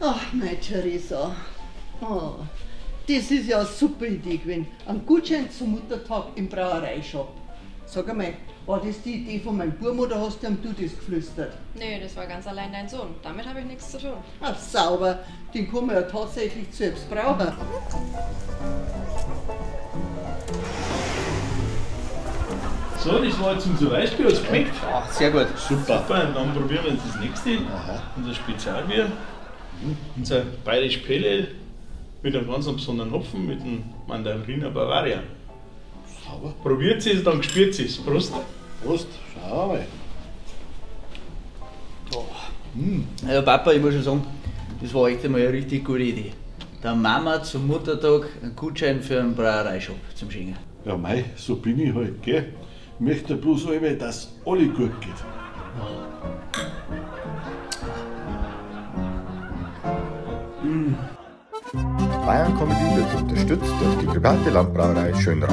Ach, meine Theresa. Oh, das ist ja eine super Idee gewesen. Ein Gutschein zum Muttertag im Brauereishop. Sag einmal, war das die Idee von meinem Buben oder hast du ihm du das geflüstert? Nee, das war ganz allein dein Sohn. Damit habe ich nichts zu tun. Ach, sauber. Den kann man ja tatsächlich selbst brauchen. So, das war jetzt unser Weißbier, hat's geschmeckt? Ah, sehr gut. Super, dann probieren wir jetzt das nächste. Unser Spezialbier. Unser bayerisch Pale Ale mit einem ganz besonderen Hopfen, mit dem Mandariner Bavaria. Sauber. Probiert es, dann spürt es. Prost! Prost, schau mal. Ja, Papa, ich muss schon sagen, das war echt einmal eine richtig gute Idee. Der Mama zum Muttertag einen Gutschein für einen Brauereishop zum Schenken. Ja, mei, so bin ich halt, gell? Ich möchte bloß einmal, dass alle gut geht. Bayern Comedy wird unterstützt durch die private Landbrauerei Schönrad.